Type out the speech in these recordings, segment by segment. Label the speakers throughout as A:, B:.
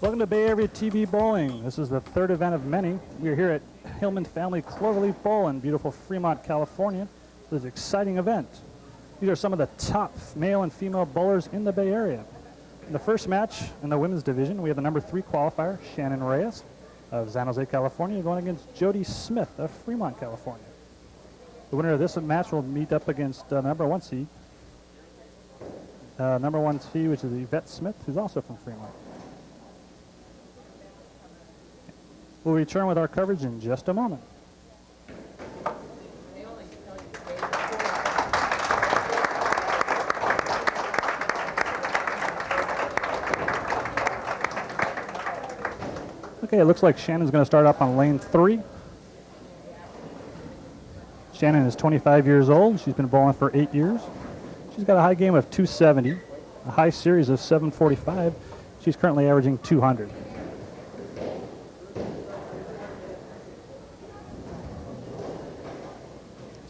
A: Welcome to Bay Area TV Bowling. This is the third event of many. We are here at Hillman Family Cloverleaf Bowl in beautiful Fremont, California. This is an exciting event. These are some of the top male and female bowlers in the Bay Area. In the first match in the women's division, we have the number 3 qualifier, Shannon Reyes of San Jose, California, going against Jody Smith of Fremont, California. The winner of this match will meet up against number 1 seed, which is Yvette Smith, who's also from Fremont. We'll return with our coverage in just a moment. Okay, it looks like Shannon's going to start up on lane 3. Shannon is 25 years old. She's been bowling for 8 years. She's got a high game of 270, a high series of 745. She's currently averaging 200.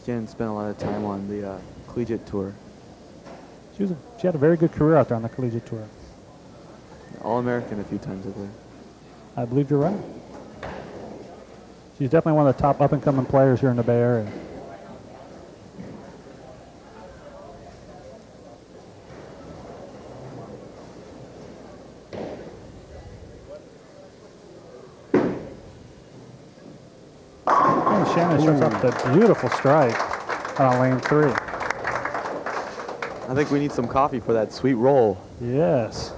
B: Shannon spent a lot of time on the collegiate tour.
A: She had a very good career out there on the collegiate tour.
B: All-American a few times, I believe.
A: I believe you're right. She's definitely one of the top up-and-coming players here in the Bay Area. And Shannon starts off with a beautiful strike on lane 3.
B: I think we need some coffee for that sweet roll.
A: Yes.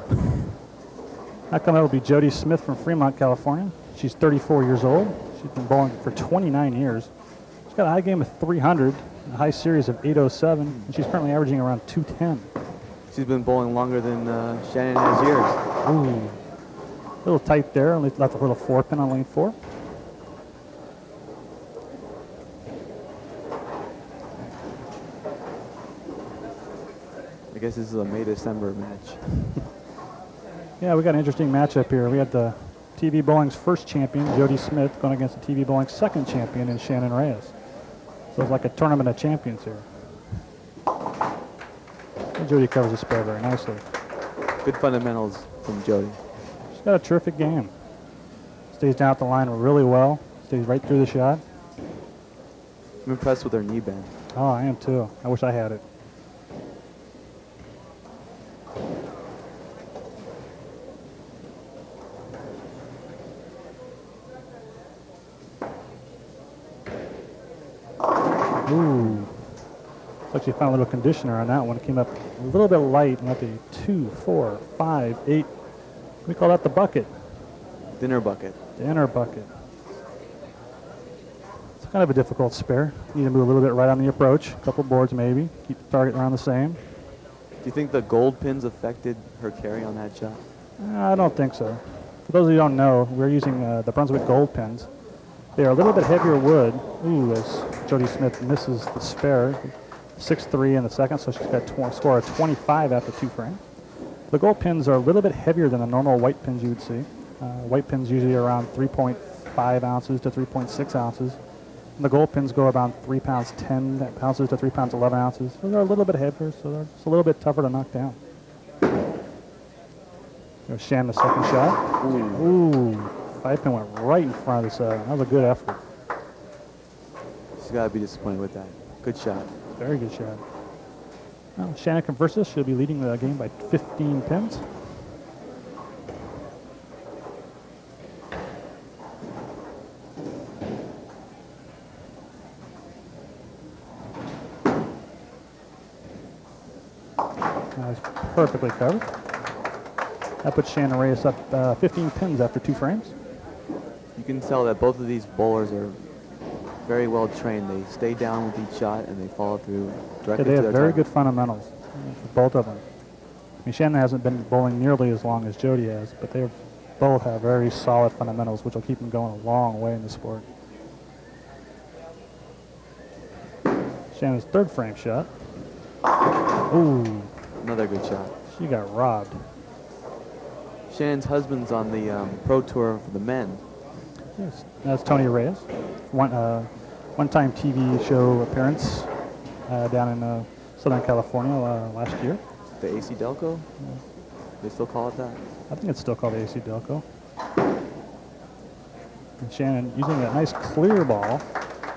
A: How come it'll be Jody Smith from Fremont, California. She's 34 years old. She's been bowling for 29 years. She's got a high game of 300, a high series of 807, and she's currently averaging around 210.
B: She's been bowling longer than Shannon has years.
A: Ooh. A little tight there, only left a little 4-pin on lane 4.
B: I guess this is a May-December match.
A: Yeah, we got an interesting matchup here. We had the TV Bowling's first champion, Jody Smith, going against the TV Bowling's second champion in Shannon Reyes. So it's like a tournament of champions here. And Jody covers the spare very nicely.
B: Good fundamentals from Jody.
A: She's got a terrific game. Stays down at the line really well. Stays right through the shot.
B: I'm impressed with her knee bend.
A: Oh, I am too. I wish I had it. Ooh. Looks like she found a little conditioner on that one. It came up a little bit light and up to 2, 4, 5, 8. We call that the bucket.
B: Dinner bucket.
A: The inner bucket. It's kind of a difficult spare. Need to move a little bit right on the approach. A couple boards maybe. Keep the target around the same.
B: Do you think the gold pins affected her carry on that shot?
A: I don't think so. For those of you who don't know, we're using the Brunswick gold pins. They are a little bit heavier wood. Ooh, as Jody Smith misses the spare. 6-3 in the second, so she's got a score of 25 after 2 frames. The gold pins are a little bit heavier than the normal white pins you would see. White pins usually around 3.5 ounces to 3.6 ounces. And the gold pins go around 3 pounds 10 ounces to 3 pounds 11 ounces. So they're a little bit heavier, so they're just a little bit tougher to knock down. There's Shannon, the second shot. Ooh. 5-pin went right in front of the 7. That was a good effort.
B: She's got to be disappointed with that. Good shot.
A: Very good shot. Well, Shannon converses. She'll be leading the game by 15 pins. That's perfectly covered. That puts Shannon Reyes up 15 pins after 2 frames.
B: You can tell that both of these bowlers are very well trained. They stay down with each shot and they follow through directly to their target.
A: They have very good fundamentals for both of them. I mean, Shannon hasn't been bowling nearly as long as Jody has, but they both have very solid fundamentals, which will keep them going a long way in the sport. Shannon's third frame shot. Ooh.
B: Another good shot.
A: She got robbed.
B: Shannon's husband's on the pro tour for the men.
A: Yes, that's Tony Reyes. One-time TV show appearance down in Southern California last year.
B: The AC Delco? They still call it that?
A: I think it's still called the AC Delco. And Shannon using a nice clear ball.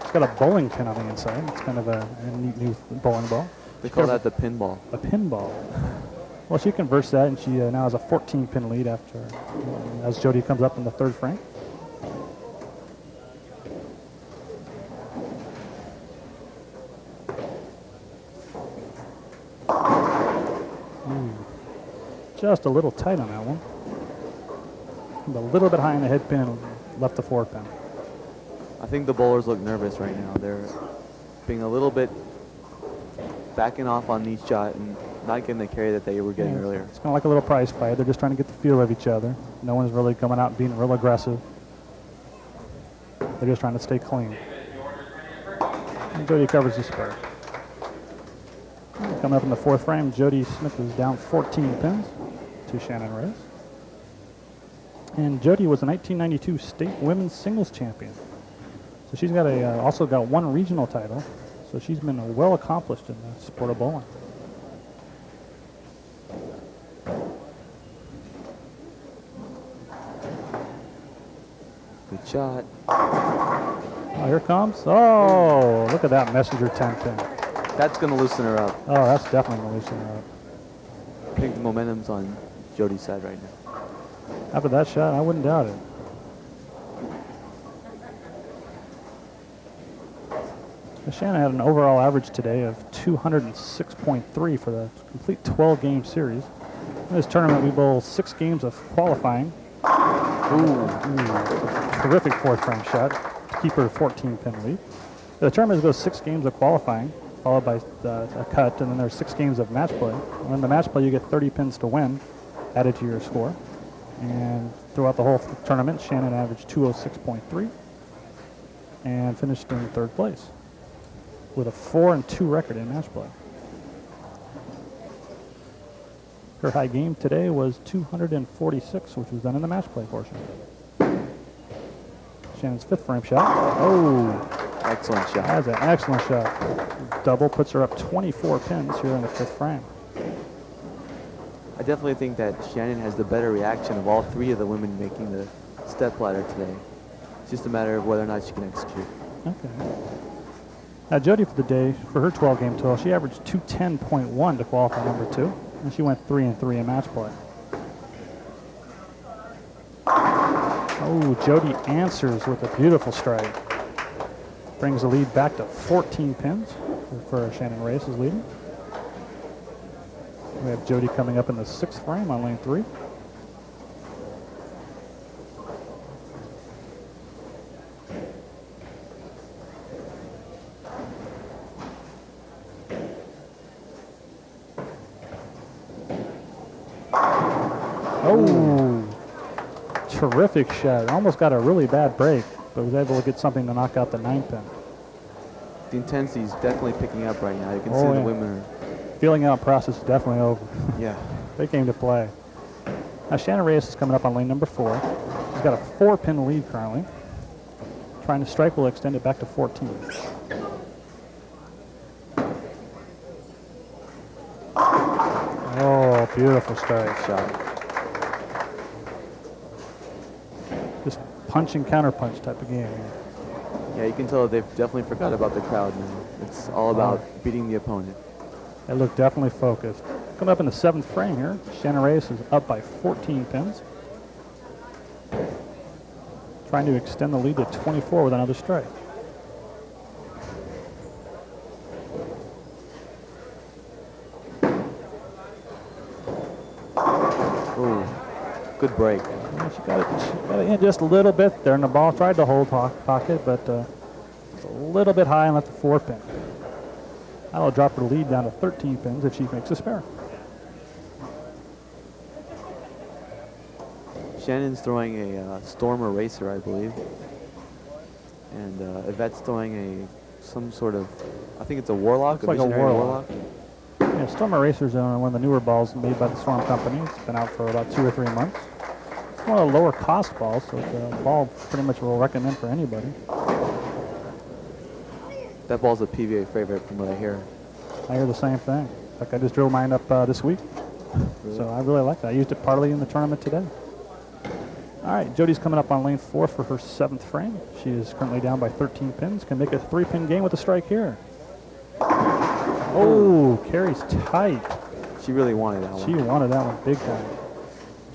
A: It's got a bowling pin on the inside. It's kind of a neat new bowling ball.
B: They call that the pinball.
A: A pinball. Well, she converts that, and she now has a 14-pin lead after as Jody comes up in the third frame. Just a little tight on that one. And a little bit high on the head pin and left the forward pin.
B: I think the bowlers look nervous right now. They're being a little bit backing off on each shot and not getting the carry that they were getting earlier.
A: It's kind of like a little prize fight. They're just trying to get the feel of each other. No one's really coming out and being real aggressive. They're just trying to stay clean. And Jody covers the spare. Coming up in the fourth frame, Jody Smith is down 14 pins to Shannon Reyes. And Jody was a 1992 state women's singles champion. So she's got also got one regional title. So she's been well accomplished in the sport of bowling.
B: Good shot.
A: Oh, here comes. Oh, look at that messenger 10 pin.
B: That's going to loosen her up.
A: Oh, that's definitely going to loosen her up.
B: I think the momentum's on Jody's side right now.
A: After that shot, I wouldn't doubt it. Shannon had an overall average today of 206.3 for the complete 12-game series. In this tournament, we bowled 6 games of qualifying. Ooh, terrific fourth frame shot to keep her 14-pin lead. The tournament goes 6 games of qualifying, followed by a cut, and then there's 6 games of match play. And in the match play, you get 30 pins to win added to your score. And throughout the whole tournament, Shannon averaged 206.3 and finished in third place with a 4-2 record in match play. Her high game today was 246, which was done in the match play portion. Shannon's fifth frame shot. Oh,
B: excellent shot.
A: That's an excellent shot. Double puts her up 24 pins here in the fifth frame.
B: I definitely think that Shannon has the better reaction of all 3 of the women making the step ladder today. It's just a matter of whether or not she can execute.
A: Okay. Now Jody for the day, for her 12-game total, she averaged 210.1 to qualify number 2, and she went 3-3 in match play. Oh, Jody answers with a beautiful strike. Brings the lead back to 14 pins for Shannon Reyes is leading. We have Jody coming up in the 6th frame on lane 3. Oh, terrific shot. Almost got a really bad break, but was able to get something to knock out the 9 pin.
B: The intensity is definitely picking up right now. You can see the women are...
A: Feeling out process is definitely over.
B: Yeah.
A: They came to play. Now Shannon Reyes is coming up on lane number 4. She's got a 4-pin lead currently. Trying to strike will extend it back to 14. Oh, beautiful strike.
B: Shot.
A: Just punch and counter punch type of game here.
B: Yeah, you can tell they've definitely forgot about the crowd now. It's all about beating the opponent.
A: They look definitely focused. Coming up in the 7th frame here, Shannon Reyes is up by 14 pins. Trying to extend the lead to 24 with another strike.
B: Ooh, good break.
A: Yeah, she got it in just a little bit there, and the ball tried to hold pocket, but it's a little bit high and left the 4 pin. That'll drop her lead down to 13 pins if she makes a spare.
B: Shannon's throwing a Storm Eraser, I believe. And Yvette's throwing some sort of, I think it's a Warlock.
A: Looks like a Warlock. Yeah, Storm Eraser's one of the newer balls made by the Storm Company. It's been out for about 2 or 3 months. It's one of the lower cost balls, so it's a ball pretty much we'll recommend for anybody.
B: That ball's a PVA favorite from what I hear.
A: I hear the same thing. In fact, I just drilled mine up this week.
B: Really?
A: So I really like that. I used it partly in the tournament today. All right, Jody's coming up on lane 4 for her 7th frame. She is currently down by 13 pins. Can make a 3-pin game with a strike here. Oh, carries tight.
B: She really wanted that one.
A: She wanted that one big time.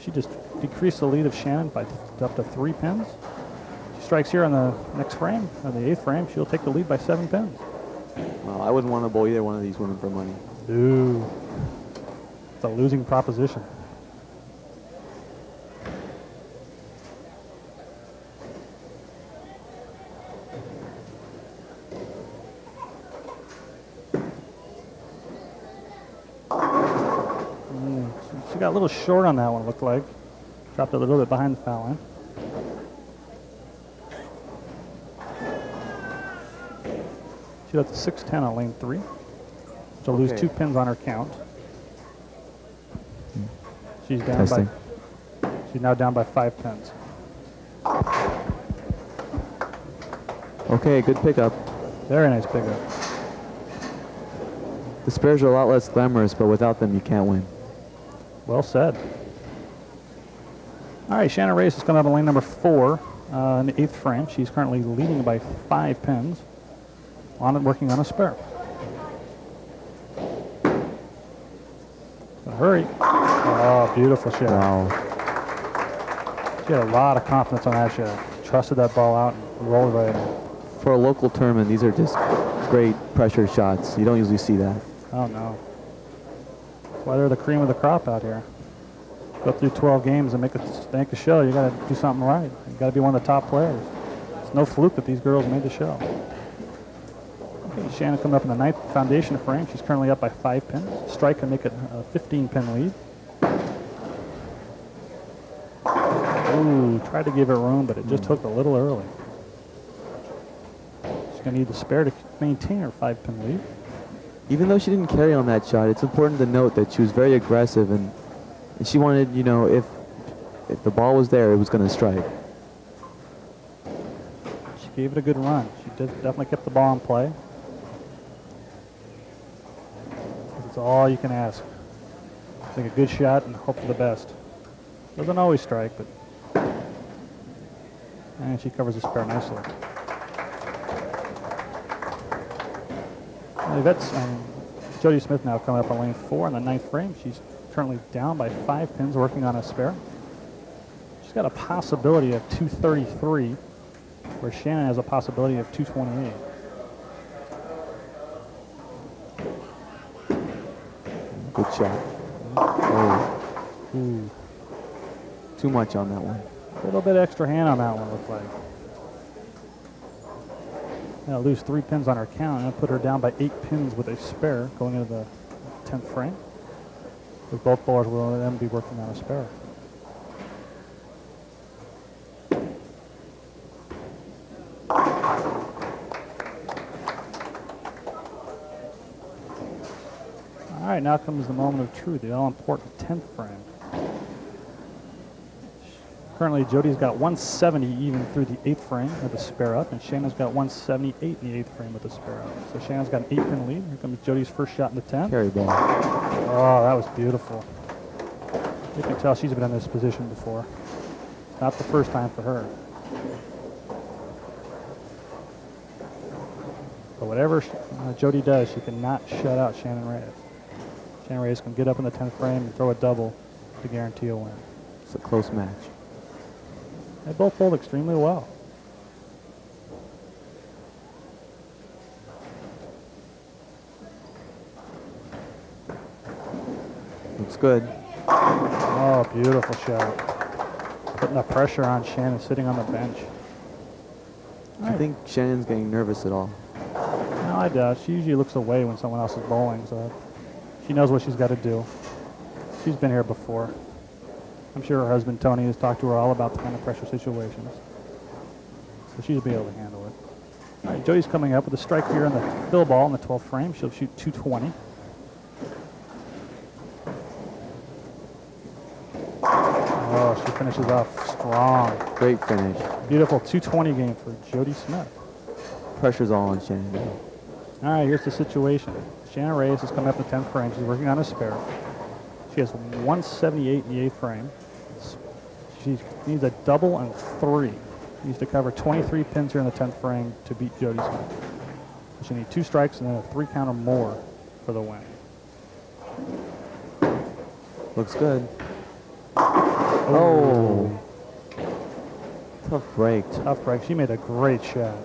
A: She just decreased the lead of Shannon by up to 3 pins. She strikes here on the next frame, on the 8th frame. She'll take the lead by 7 pins.
B: Well, I wouldn't want to bowl either one of these women for money.
A: Ooh, it's a losing proposition. She got a little short on that one, looked like. Dropped a little bit behind the foul line. She got the 6-10 on lane 3. She'll lose 2 pins on her count. She's down by. She's now down by 5 pins.
B: Okay, good pickup.
A: Very nice pickup.
B: The spares are a lot less glamorous, but without them, you can't win.
A: Well said. All right, Shannon Reyes is coming up on lane number 4 in the 8th frame. She's currently leading by 5 pins. Working on a spare. Hurry. Oh, beautiful shot.
B: Wow.
A: She had a lot of confidence on that shot. Trusted that ball out and rolled right in.
B: For a local tournament, these are just great pressure shots. You don't usually see that.
A: Oh, no. That's why they're the cream of the crop out here. Go through 12 games and make a show. You got to do something right. You got to be one of the top players. It's no fluke that these girls made the show. Okay, Shannon coming up in the 9th foundation frame. She's currently up by 5 pins. Strike can make it a 15-pin lead. Ooh, tried to give it room, but it just hooked a little early. She's going to need the spare to maintain her 5-pin lead.
B: Even though she didn't carry on that shot, it's important to note that she was very aggressive, and she wanted, you know, if the ball was there, it was going to strike.
A: She gave it a good run. She definitely kept the ball in play. That's all you can ask. Take a good shot and hope for the best. Doesn't always strike, but... And she covers the spare nicely. Yvette's Jodi Smith now coming up on lane 4 in the 9th frame. She's currently down by 5 pins, working on a spare. She's got a possibility of 233, where Shannon has a possibility of 228.
B: Good shot. Oh.
A: Ooh.
B: Too much on that one.
A: A little bit extra hand on that one, looks like. Now lose 3 pins on her count and put her down by 8 pins with a spare going into the 10th frame. With both bowlers will then be working on a spare. All right, now comes the moment of truth, the all-important 10th frame. Currently, Jody's got 170 even through the 8th frame with a spare up, and Shannon's got 178 in the 8th frame with a spare up. So Shannon's got an 8-pin lead. Here comes Jody's first shot in the 10th.
B: Carry ball.
A: Oh, that was beautiful. You can tell she's been in this position before. Not the first time for her. But whatever Jody does, she cannot shut out Shannon Reyes. Shannon Reyes can get up in the 10th frame and throw a double to guarantee a win.
B: It's a close match.
A: They both bowled extremely well.
B: Looks good.
A: Oh, beautiful shot. Putting the pressure on Shannon sitting on the bench.
B: I think Shannon's getting nervous at all.
A: No, I doubt. She usually looks away when someone else is bowling, so she knows what she's got to do. She's been here before. I'm sure her husband, Tony, has talked to her all about the kind of pressure situations. So she'll be able to handle it. All right, Jody's coming up with a strike here on the fill ball in the 12th frame. She'll shoot 220. Oh, she finishes off strong.
B: Great finish.
A: Beautiful 220 game for Jodi Smith.
B: Pressure's all on Shannon.
A: All right, here's the situation. Shannon Reyes is coming up in the 10th frame. She's working on a spare. She has 178 in the 8th frame. She needs a double and 3. She needs to cover 23 pins here in the 10th frame to beat Jodi Smith. She needs 2 strikes and then a 3 count or more for the win.
B: Looks good. Oh. Tough break.
A: Tough break. She made a great shot.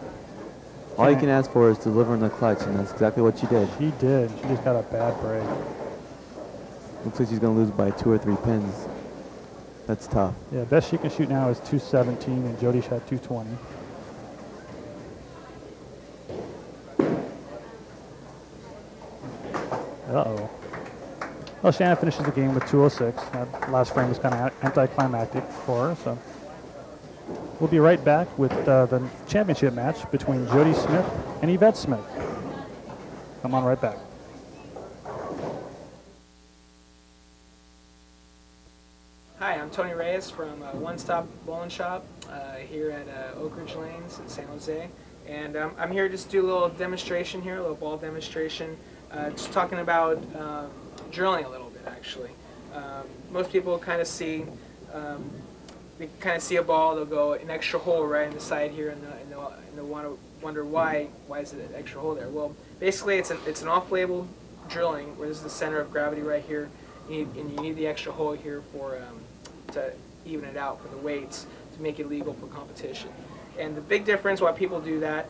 B: All you can ask for is deliver in the clutch, and that's exactly what she did.
A: She did. She just got a bad break.
B: Looks like she's going to lose by 2 or 3 pins. That's tough.
A: Yeah, best she can shoot now is 217, and Jodi shot 220. Uh-oh. Well, Shannon finishes the game with 206. That last frame was kind of anticlimactic for her, so we'll be right back with the championship match between Jodi Smith and Yvette Smith. Come on right back.
C: Hi, I'm Tony Reyes from One Stop Bowling Shop here at Oak Ridge Lanes in San Jose. And I'm here just to do a little demonstration here, a little ball demonstration. Just talking about drilling a little bit, actually. Most people kind of see, they kind of see a ball, they'll go an extra hole right in the side here, and they'll wonder why is it an extra hole there? Well, basically it's an off-label drilling where this is the center of gravity right here, and you need the extra hole here for to even it out for the weights to make it legal for competition. And the big difference why people do that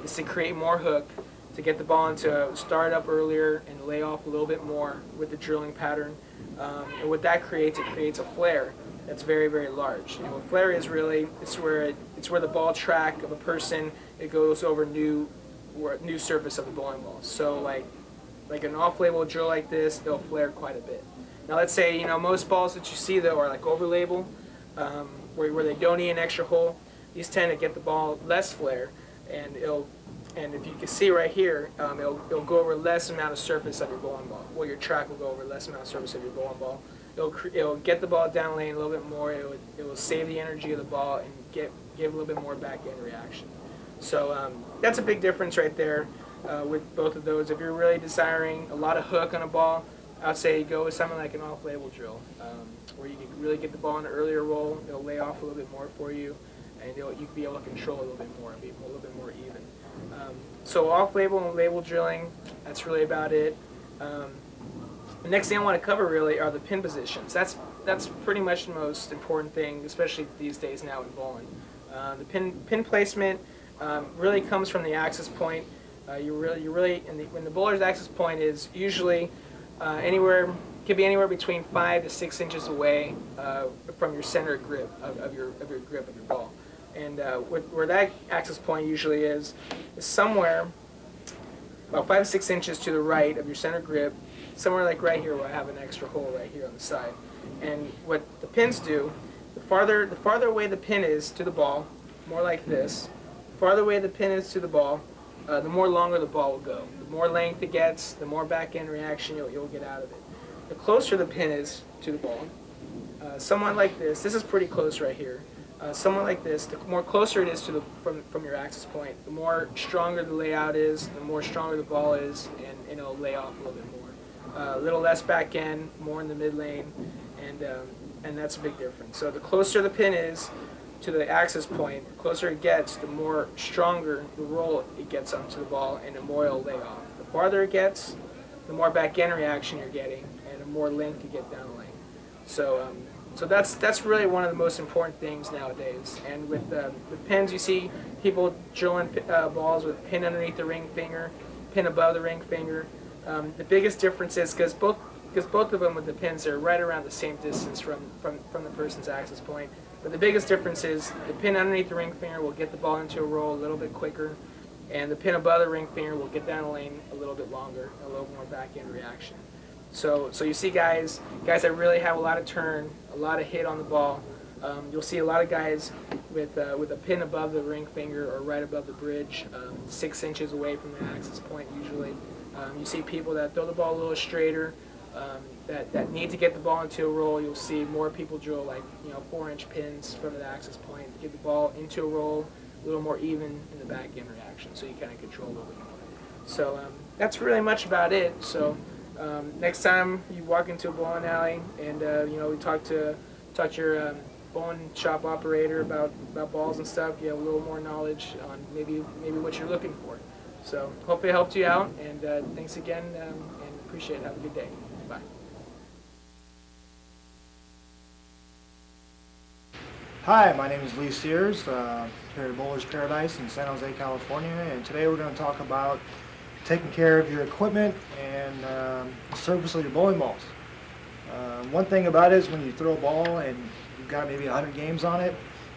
C: is to create more hook, to get the ball into start up earlier and lay off a little bit more with the drilling pattern. And what that creates, it creates a flare that's very, very large. And what flare is really, it's where the ball track of a person, it goes over new surface of the bowling ball. So like an off-label drill like this, it'll flare quite a bit. Now let's say, most balls that you see though are like over-label, where they don't need an extra hole. These tend to get the ball less flare, and if you can see right here, it'll go over less amount of surface of your bowling ball. Well, your track will go over less amount of surface of your bowling ball. It'll get the ball down lane a little bit more. It will save the energy of the ball and give a little bit more back end reaction. So that's a big difference right there with both of those. If you're really desiring a lot of hook on a ball, I'd say go with something like an off-label drill, where you can really get the ball in an earlier roll. It'll lay off a little bit more for you, and you can be able to control a little bit more and be a little bit more even. So off-label and label drilling, that's really about it. The next thing I want to cover really are the pin positions. That's pretty much the most important thing, especially these days now in bowling. The pin placement really comes from the axis point. When the bowler's axis point is usually could be anywhere between 5 to 6 inches away from your center grip of your grip of your ball. And where that axis point usually is somewhere about 5 to 6 inches to the right of your center grip, somewhere like right here where I have an extra hole right here on the side. And what the pins do, the farther away the pin is to the ball, more like this, the farther away the pin is to the ball, the more longer the ball will go. The more length it gets, the more back end reaction you'll get out of it. The closer the pin is to the ball, someone like this is pretty close right here. Someone like this, the more closer it is to from your axis point, the more stronger the layout is, the more stronger the ball is, and it'll lay off a little bit more. A little less back end, more in the mid lane, and that's a big difference. So the closer the pin is to the axis point, the closer it gets, the more stronger the roll it gets onto the ball, and the more it'll lay off. The farther it gets, the more back end reaction you're getting, and the more length you get down the lane. So that's really one of the most important things nowadays. And with pins, you see people drilling balls with pin underneath the ring finger, pin above the ring finger. The biggest difference is because both of them with the pins are right around the same distance from the person's axis point. But the biggest difference is the pin underneath the ring finger will get the ball into a roll a little bit quicker, and the pin above the ring finger will get down the lane a little bit longer, a little more back end reaction. So you see guys that really have a lot of turn, a lot of hit on the ball. You'll see a lot of guys with a pin above the ring finger or right above the bridge, 6 inches away from the axis point usually. You see people that throw the ball a little straighter, that need to get the ball into a roll. You'll see more people drill like 4-inch pins from the axis point to get the ball into a roll, a little more even in the back end reaction, so you kind of control a little bit more. So that's really much about it. So Next time you walk into a bowling alley and we talk to your bowling shop operator about balls and stuff, you have a little more knowledge on maybe what you're looking for. So hope it helped you out, and thanks again, and appreciate it. Have a good day. Bye.
D: Hi, my name is Lee Sears, here at Bowler's Paradise in San Jose, California, and today we're going to talk about taking care of your equipment and service of your bowling balls. One thing about it is when you throw a ball and you've got maybe 100 games on it,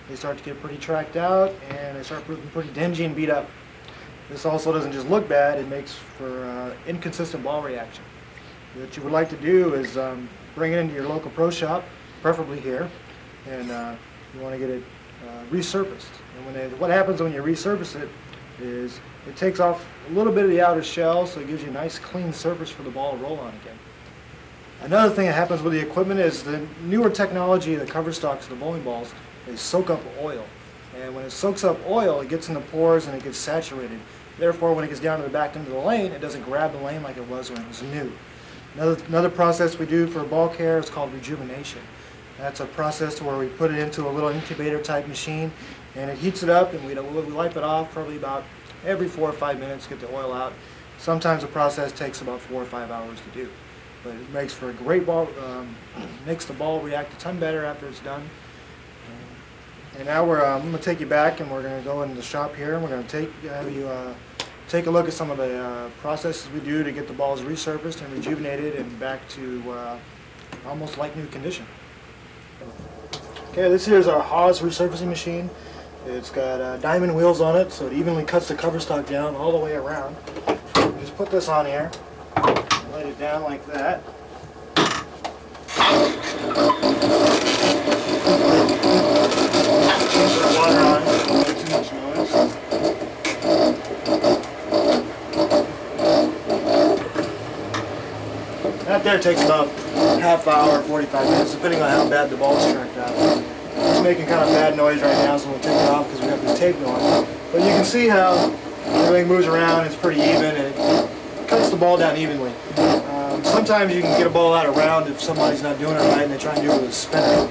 D: they start to get pretty tracked out and they start looking pretty dingy and beat up. This also doesn't just look bad, it makes for inconsistent ball reaction. What you would like to do is bring it into your local pro shop, preferably here, and you want to get it resurfaced. And what happens when you resurface it is it takes off a little bit of the outer shell, so it gives you a nice clean surface for the ball to roll on again. Another thing that happens with the equipment is the newer technology, the cover stocks of the bowling balls, they soak up oil. And when it soaks up oil, it gets in the pores and it gets saturated. Therefore, when it gets down to the back end of the lane, it doesn't grab the lane like it was when it was new. Another process we do for ball care is called rejuvenation. That's a process where we put it into a little incubator type machine and it heats it up, and we wipe it off probably about every 4 or 5 minutes to get the oil out. Sometimes the process takes about 4 or 5 hours to do. But it makes for a great ball, makes the ball react a ton better after it's done. And now I'm going to take you back and we're going to go into the shop here and we're going to have you take a look at some of the processes we do to get the balls resurfaced and rejuvenated and back to almost like new condition. Okay, this here is our Haas resurfacing machine. It's got diamond wheels on it, so it evenly cuts the cover stock down all the way around. Just put this on here, let it down like that. Change the water on, don't make too much noise. That there takes about half hour, 45 minutes, depending on how bad the ball's tracked out. It's making kind of bad noise right now, so we'll take it off because we have this tape going. But you can see how everything moves around, it's pretty even, and it cuts the ball down evenly. Sometimes you can get a ball out of round if somebody's not doing it right and they try and do it with a spinner.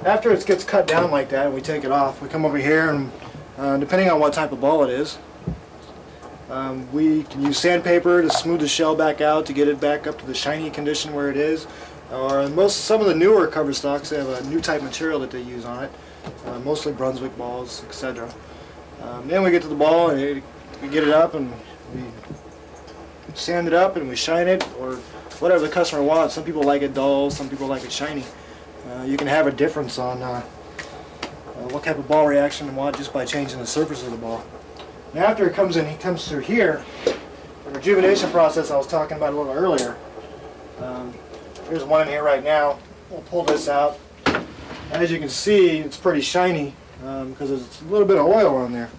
D: After it gets cut down like that and we take it off, we come over here and depending on what type of ball it is, we can use sandpaper to smooth the shell back out to get it back up to the shiny condition where it is. Or some of the newer cover stocks, they have a new type material that they use on it, mostly Brunswick balls, etc. Then we get to the ball and we get it up and we sand it up and we shine it, or whatever the customer wants. Some people like it dull, some people like it shiny. You can have a difference on what type of ball reaction you want just by changing the surface of the ball. Now after it comes in, he comes through here, the rejuvenation process I was talking about a little earlier. Here's one in here right now. We'll pull this out. As you can see, it's pretty shiny because there's a little bit of oil on there.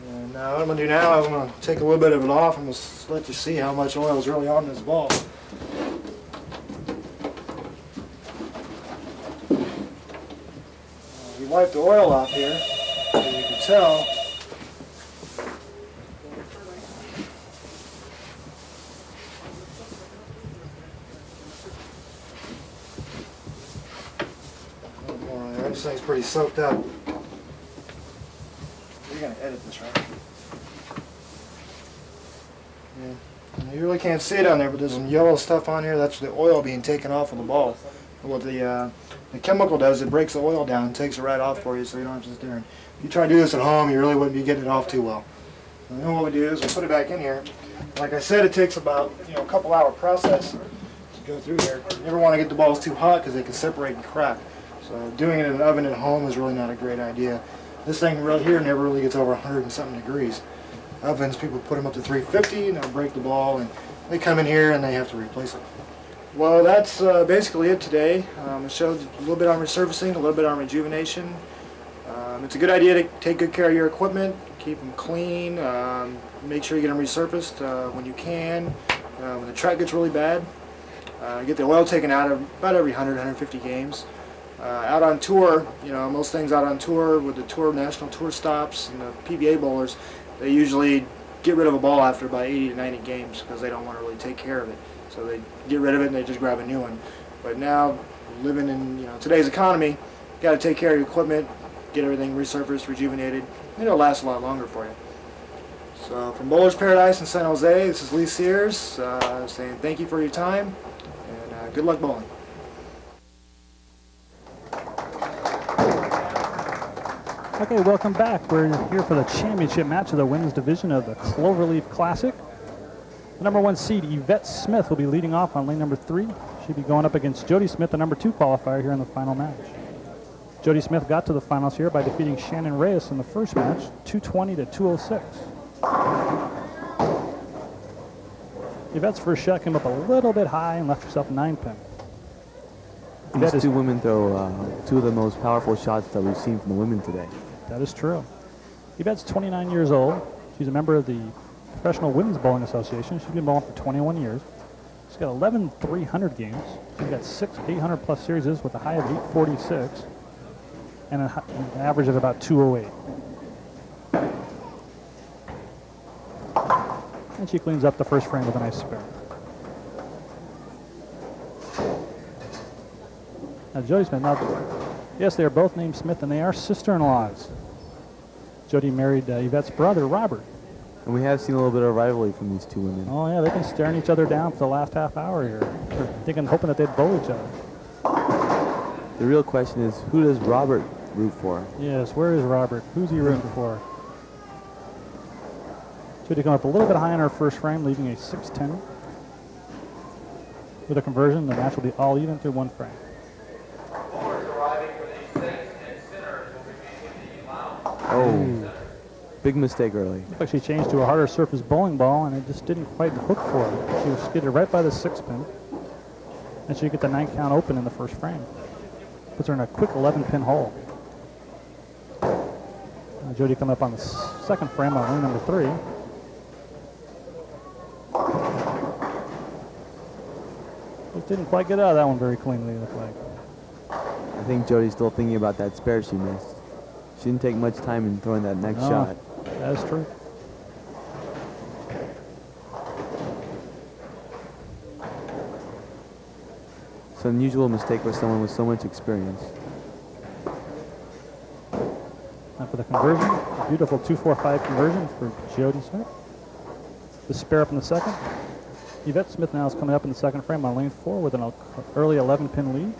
D: And what I'm going to do now is I'm going to take a little bit of it off and just let you see how much oil is really on this ball. You wipe the oil off here, as you can tell. This thing's pretty soaked up. You're going to edit this, right? Yeah. You really can't see it on there, but there's some yellow stuff on here. That's the oil being taken off of the ball. What the chemical does, it breaks the oil down and takes it right off for you, so you don't have to sit there. If you try to do this at home, you really wouldn't be getting it off too well. And then what we do is we put it back in here. Like I said, it takes about a couple hour process to go through here. You never want to get the balls too hot because they can separate and crack. So doing it in an oven at home is really not a great idea. This thing right here never really gets over 100 and something degrees. Ovens, people put them up to 350 and they'll break the ball and they come in here and they have to replace it. Well, that's basically it today. It showed a little bit on resurfacing, a little bit on rejuvenation. It's a good idea to take good care of your equipment, keep them clean, make sure you get them resurfaced when you can. When the track gets really bad, get the oil taken out of about every 100, 150 games. Out on tour, most things out on tour with the tour national tour stops and the PBA bowlers, they usually get rid of a ball after about 80 to 90 games because they don't want to really take care of it. So they get rid of it and they just grab a new one. But now, living in today's economy, you got to take care of your equipment, get everything resurfaced, rejuvenated, and it'll last a lot longer for you. So from Bowler's Paradise in San Jose, this is Lee Sears saying thank you for your time and good luck bowling.
A: Okay, welcome back. We're here for the championship match of the women's division of the Cloverleaf Classic. The number 1 seed, Yvette Smith, will be leading off on lane number 3. She'll be going up against Jodi Smith, the number 2 qualifier here in the final match. Jodi Smith got to the finals here by defeating Shannon Reyes in the first match, 220 to 206. Yvette's first shot came up a little bit high and left herself 9-pin.
B: These two women throw two of the most powerful shots that we've seen from the women today.
A: That is true. Yvette's 29 years old. She's a member of the Professional Women's Bowling Association. She's been bowling for 21 years. She's got 11 300 games. She's got 6 800-plus series with a high of 846 and an average of about 208. And she cleans up the first frame with a nice spare. Now, Jodi Smith, yes, they are both named Smith, and they are sister-in-laws. Jodi married Yvette's brother, Robert.
B: And we have seen a little bit of rivalry from these two women.
A: Oh, yeah, they've been staring each other down for the last half hour here, hoping that they'd bowl each other.
B: The real question is, who does Robert root for?
A: Yes, where is Robert? Who's he rooting for? Jodi come up a little bit high on her first frame, leaving a 6-10. With a conversion, the match will be all even through 1 frame.
B: Oh, big mistake early.
A: Looks like she changed to a harder surface bowling ball, and it just didn't quite hook for her. She was skidded right by the 6-pin, and she get the 9 count open in the first frame. Puts her in a quick 11-pin hole. Jodi come up on the second frame on lane number 3. Just didn't quite get out of that one very cleanly, it looked like.
B: I think Jodi's still thinking about that spare she missed. She didn't take much time in throwing that next shot.
A: That is true.
B: It's an unusual mistake for someone with so much experience.
A: Now for the conversion, a beautiful 2-4-5 conversion for Jodi Smith. The spare up in the second. Yvette Smith now is coming up in the second frame on lane 4 with an early 11-pin lead.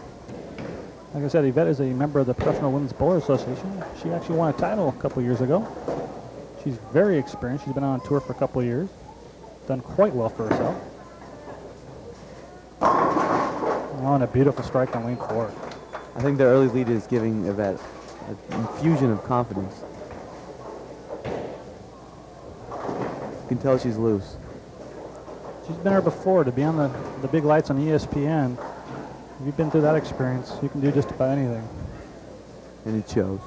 A: Like I said, Yvette is a member of the Professional Women's Bowler Association. She actually won a title a couple years ago. She's very experienced. She's been on tour for a couple of years. Done quite well for herself. Oh, and a beautiful strike on lane 4.
B: I think the early lead is giving Yvette an infusion of confidence. You can tell she's loose.
A: She's been here before to be on the big lights on ESPN. If you've been through that experience, you can do just about anything.
B: And it shows.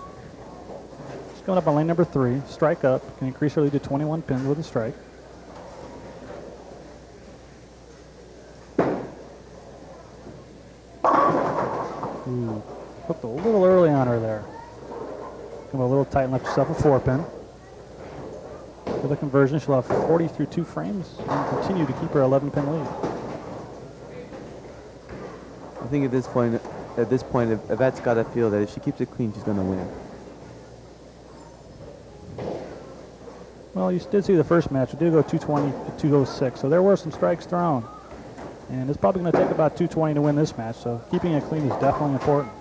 A: She's going up on lane number 3. Strike up. Can increase her lead to 21 pins with a strike. Ooh, hooked a little early on her there. Come a little tight and left herself a 4-pin. With a conversion, she'll have 40 through 2 frames and continue to keep her 11-pin lead.
B: I think at this point, Yvette's got to feel that if she keeps it clean, she's going to win.
A: Well, you did see the first match. It did go 220 to 206, so there were some strikes thrown. And it's probably going to take about 220 to win this match, so keeping it clean is definitely important.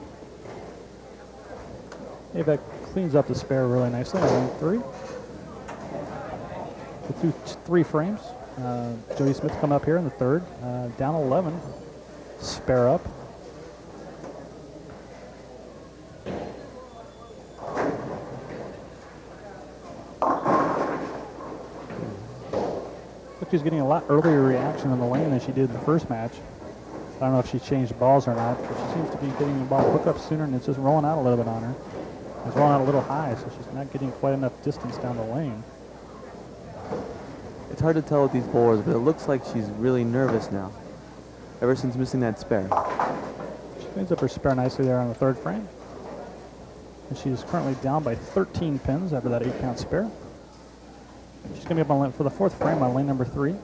A: Yvette cleans up the spare really nicely on lane 3. Through 3 frames. Jodi Smith come up here in the third, down 11. Spare up. Look, she's getting a lot earlier reaction in the lane than she did in the first match. I don't know if she changed balls or not, but she seems to be getting the ball hook up sooner, and it's just rolling out a little bit on her. It's rolling out a little high, so she's not getting quite enough distance down the lane.
B: It's hard to tell with these bowlers, but it looks like she's really nervous now, ever since missing that spare.
A: She cleans up her spare nicely there on the third frame. And she is currently down by 13 pins after that 8-count spare. She's going to be up on for the fourth frame on lane number 3.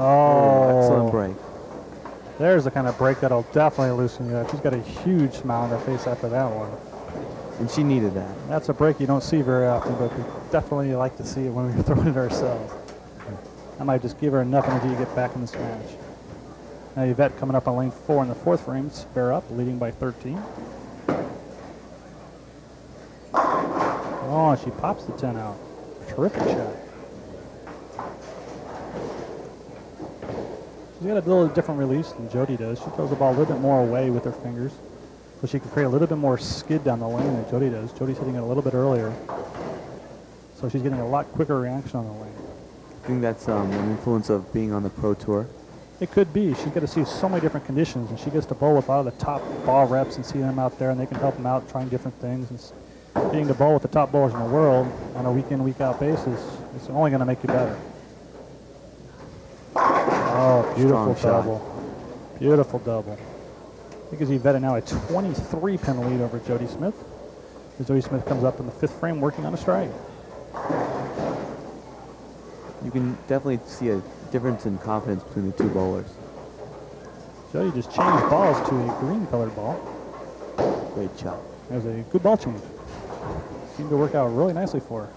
A: Oh,
B: excellent break.
A: There's the kind of break that'll definitely loosen you up. She's got a huge smile on her face after that one.
B: And she needed that.
A: That's a break you don't see very often, but we definitely like to see it when we're throwing it ourselves. I might just give her enough energy to get back in this match. Now Yvette coming up on lane 4 in the fourth frame, spare up, leading by 13. Oh, she pops the 10 out. Terrific shot. She's got a little different release than Jody does. She throws the ball a little bit more away with her fingers, so she can create a little bit more skid down the lane than Jody does. Jody's hitting it a little bit earlier, so she's getting a lot quicker reaction on the lane.
B: I think that's an influence of being on the Pro Tour.
A: It could be. She's got to see so many different conditions, and she gets to bowl with a lot of the top ball reps and see them out there, and they can help them out trying different things. And being to bowl with the top bowlers in the world on a week-in, week-out basis, it's only going to make you better. Oh, beautiful double. Beautiful double. I think as Yvette now a 23-pin lead over Jody Smith. As Jody Smith comes up in the fifth frame working on a strike.
B: You can definitely see a difference in confidence between the two bowlers.
A: Jody just changed balls to a green-colored ball.
B: Great shot.
A: There's a good ball change. Seemed to work out really nicely for her.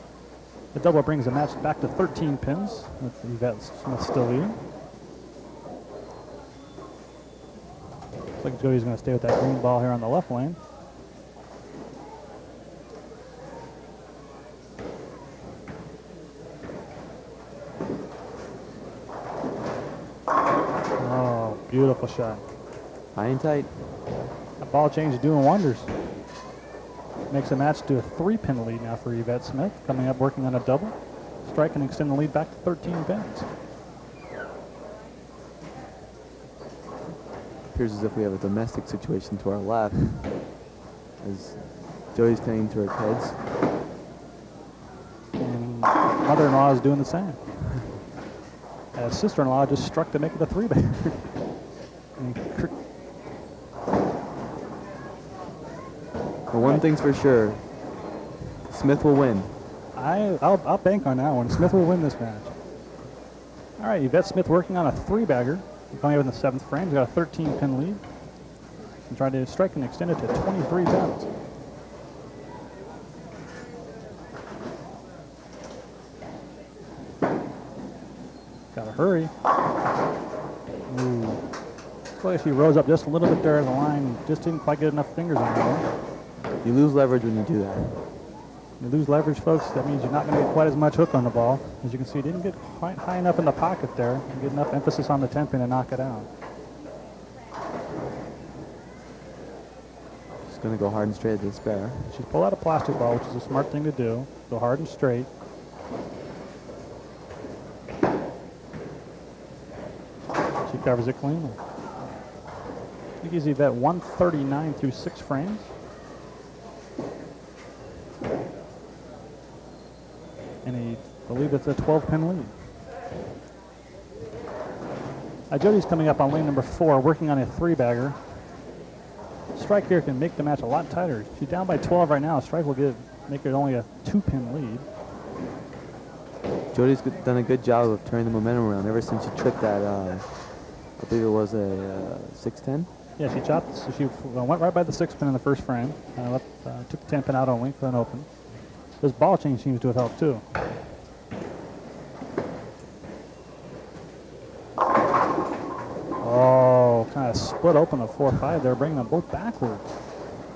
A: The double brings the match back to 13 pins with Yvette Smith still leading. Looks like Jody's going to stay with that green ball here on the left lane. Oh, beautiful shot.
B: High and tight.
A: That ball change is doing wonders. Makes the match to a 3-pin lead now for Yvette Smith. Coming up working on a double. Strike and extend the lead back to 13 pins.
B: Appears as if we have a domestic situation to our left as Jody's tending to her kids.
A: And mother-in-law is doing the same. As sister-in-law just struck to make it a 3-bagger.
B: But one thing's for sure, Smith will win.
A: I'll bank on that one. Smith will win this match. All right, Yvette Smith working on a 3-bagger. Coming up in the 7th frame. He's got a 13-pin lead. And trying to strike and extend it to 23 pins. Gotta hurry. Ooh. Looks like she rose up just a little bit there in the line. Just didn't quite get enough fingers on there.
B: You lose leverage when you do that.
A: You lose leverage, folks, that means you're not going to get quite as much hook on the ball. As you can see, it didn't get quite high enough in the pocket there. Didn't get enough emphasis on the 10-pin to knock it out.
B: She's going to go hard and straight at the spare.
A: She's pulled out a plastic ball, which is a smart thing to do. Go hard and straight. She covers it cleanly. It gives Yvette 139 through 6 frames. And I believe it's a 12-pin lead. Jody's coming up on lane number 4, working on a 3-bagger. Strike here can make the match a lot tighter. She's down by 12 right now. Strike will make it only a 2-pin lead.
B: Jody's done a good job of turning the momentum around ever since she tripped that, I believe it was a 6-10.
A: Yeah, she chopped. So she went right by the 6-pin in the first frame. Took the 10-pin out on length and open. This ball change seems to have helped too. Oh, kind of split open a 4-5 there, bringing them both backwards.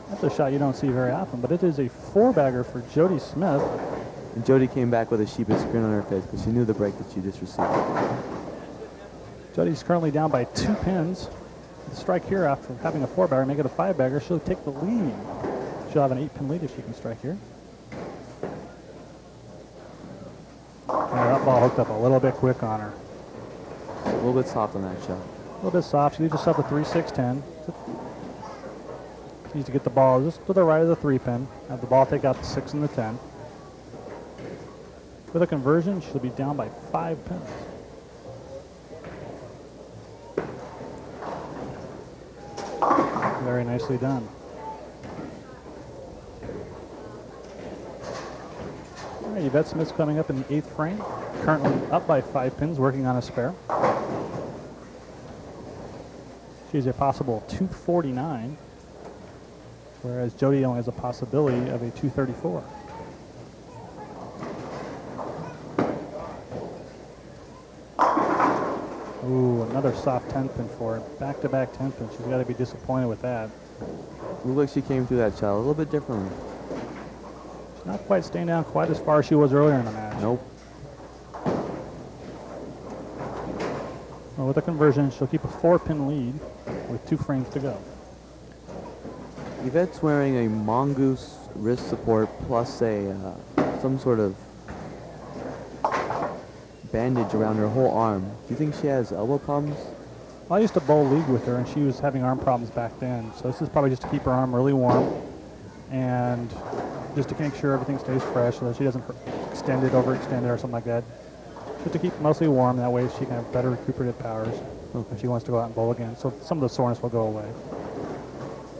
A: That's a shot you don't see very often, but it is a 4-bagger for Jody Smith.
B: And Jody came back with a sheepish grin on her face because she knew the break that she just received.
A: Jody's currently down by 2 pins. The strike here after having a 4-bagger, make it a 5-bagger. She'll take the lead. She'll have an 8-pin lead if she can strike here. That ball hooked up a little bit quick on her.
B: A little bit soft on that shot.
A: A little bit soft. She leaves herself a 3-6-10. She needs to get the ball just to the right of the 3-pin. Have the ball take out the 6 and the 10. With a conversion, she'll be down by 5 pins. Very nicely done. All right, Yvette Smith's coming up in the 8th frame. Currently up by 5 pins, working on a spare. She's a possible 249, whereas Jody only has a possibility of a 234. Ooh, another soft 10 pin for it. Back-to-back 10 pins. She's got to be disappointed with that.
B: Looked like she came through that shot a little bit differently.
A: She's not quite staying down quite as far as she was earlier in the match.
B: Nope.
A: Well, with the conversion, she'll keep a 4-pin lead with 2 frames to go.
B: Yvette's wearing a mongoose wrist support plus a some sort of bandage around her whole arm. Do you think she has elbow problems?
A: Well, I used to bowl league with her, and she was having arm problems back then. So this is probably just to keep her arm really warm and just to make sure everything stays fresh so that she doesn't extend it, overextend it, or something like that. Just to keep it mostly warm. That way she can have better recuperative powers if she wants to go out and bowl again. So some of the soreness will go away.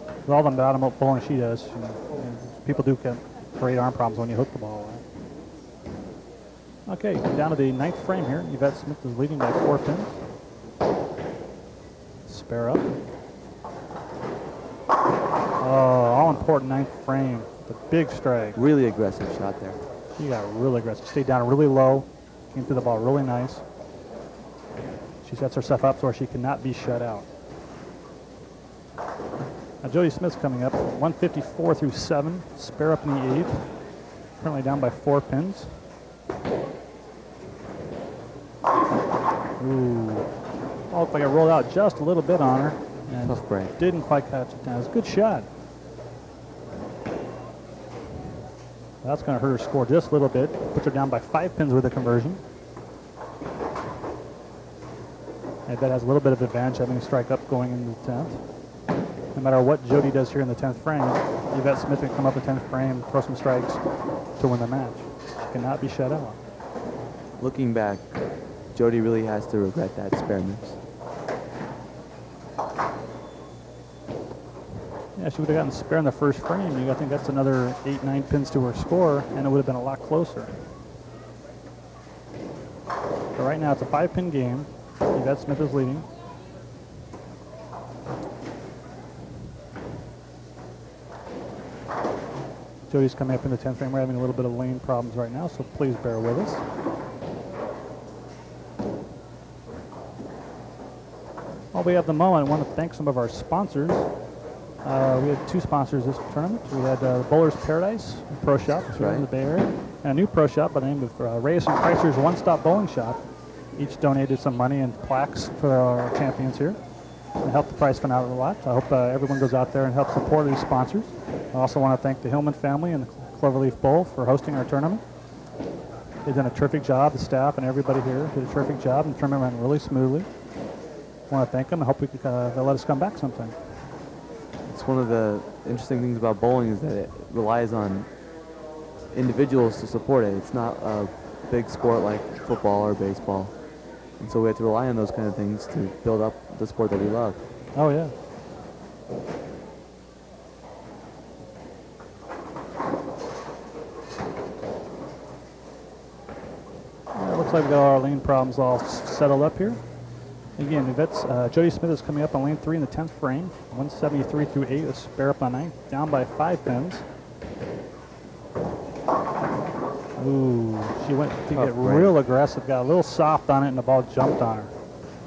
A: With all the bottom bowling she does, people do get great arm problems when you hook the ball away. Okay, down to the 9th frame here. Yvette Smith is leading by 4 pins. Spare up. Oh, all important 9th frame. The big strike.
B: Really aggressive shot there.
A: She got really aggressive. Stayed down really low. Came through the ball really nice. She sets herself up so she cannot be shut out. Now Jodi Smith's coming up. 154 through 7. Spare up in the 8th. Currently down by 4 pins. Ooh. Oh, looked like it rolled out just a little bit on her. And
B: tough break.
A: Didn't quite catch it down. It was a good shot. That's going to hurt her score just a little bit. Puts her down by 5 pins with the conversion. Yvette has a little bit of advantage having a strike up going into the 10th. No matter what Jody does here in the 10th frame, Yvette Smith can come up in the 10th frame, throw some strikes to win the match. She cannot be shut out.
B: Looking back, Jody really has to regret that spare miss.
A: Yeah, she would have gotten spare in the first frame. I think that's another 8, 9 pins to her score, and it would have been a lot closer. But right now, it's a 5-pin game. Yvette Smith is leading. Jody's coming up in the 10th frame. We're having a little bit of lane problems right now, so please bear with us. While we have the moment, I want to thank some of our sponsors. We had 2 sponsors this tournament. We had Bowler's Paradise, a pro shop here in the Bay Area, and a new pro shop by the name of Reyes and Chrysler's One-Stop Bowling Shop. Each donated some money and plaques for our champions here to help the prize fund out a lot. I hope everyone goes out there and helps support these sponsors. I also want to thank the Hillman family and the Cloverleaf Bowl for hosting our tournament. They've done a terrific job. The staff and everybody here did a terrific job, and the tournament ran really smoothly. I want to thank them. I hope we they'll let us come back sometime.
B: It's one of the interesting things about bowling is that it relies on individuals to support it. It's not a big sport like football or baseball. And so we have to rely on those kind of things to build up the sport that we love.
A: Oh, yeah. Looks like we got our lane problems all settled up here. Again, Jodi Smith is coming up on lane 3 in the 10th frame. 173 through 8, a spare up on 9, down by 5 pins. Ooh, she went to get real aggressive, got a little soft on it, and the ball jumped on her.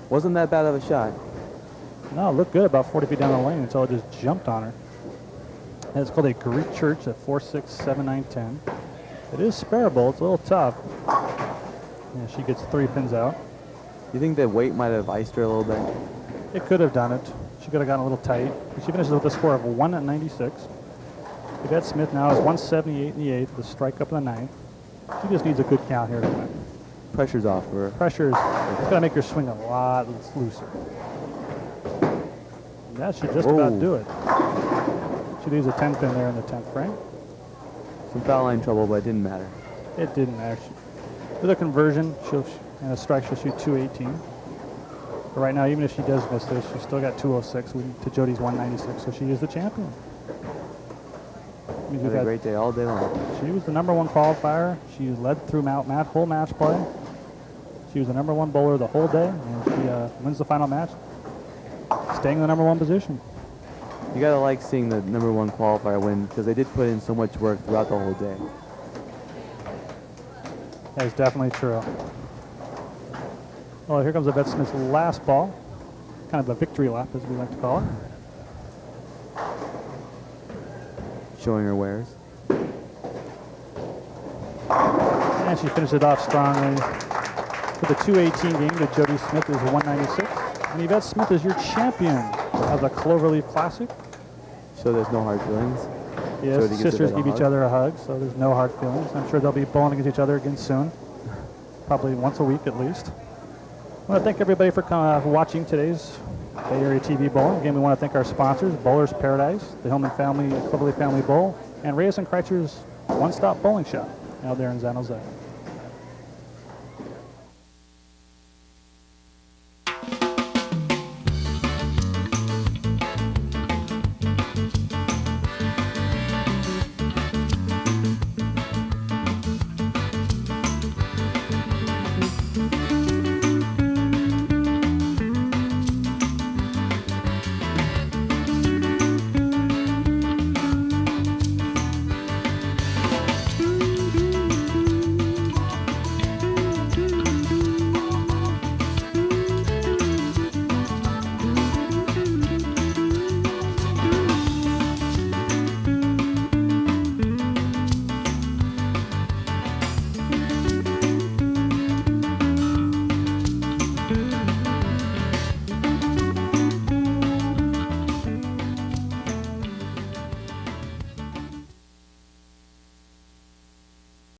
B: Wasn't that bad of a shot.
A: No, it looked good about 40 feet down the lane until it just jumped on her. And it's called a Greek Church at 4.6, 7, 9, 10. It is spareable. It's a little tough. Yeah, she gets 3 pins out.
B: You think that weight might have iced her a little bit?
A: It could have done it. She could have gotten a little tight. But she finishes with a score of 196. Yvette Smith now is 178 in the 8th, the strike up in the 9th. She just needs a good count here to win.
B: Pressure's off for her.
A: Pressure's going to make her swing a lot looser. That should just about do it. She leaves a 10 pin there in the 10th frame.
B: Some foul line trouble, but it didn't matter.
A: It didn't matter. With a conversion and a strike, she'll shoot 218. But right now, even if she does miss this, she's still got 206 to Jody's 196, so she is the champion.
B: Had a great day all day long.
A: She was the #1 qualifier. She led through whole match play. She was the #1 bowler the whole day, and she wins the final match, staying in the #1 position.
B: You gotta like seeing the #1 qualifier win because they did put in so much work throughout the whole day.
A: That is definitely true. Well, here comes Yvette Smith's last ball, kind of a victory lap, as we like to call it.
B: Showing her wares.
A: And she finished it off strongly with a 218 game to Jody Smith is 196. And Yvette Smith is your champion of the Cloverleaf Classic.
B: So there's no hard feelings.
A: Yes,
B: Jody gives
A: sisters
B: Yvette a
A: give each
B: hug.
A: other a hug, so there's no hard feelings. I'm sure they'll be bowling against each other again soon, probably once a week at least. I want to thank everybody for watching today's Bay Area TV Bowling. Again, we want to thank our sponsors, Bowler's Paradise, the Hillman Family, Cloverleaf Family Bowl, and Reyes and Kreitcher's One Stop Bowling Shop out there in San Jose.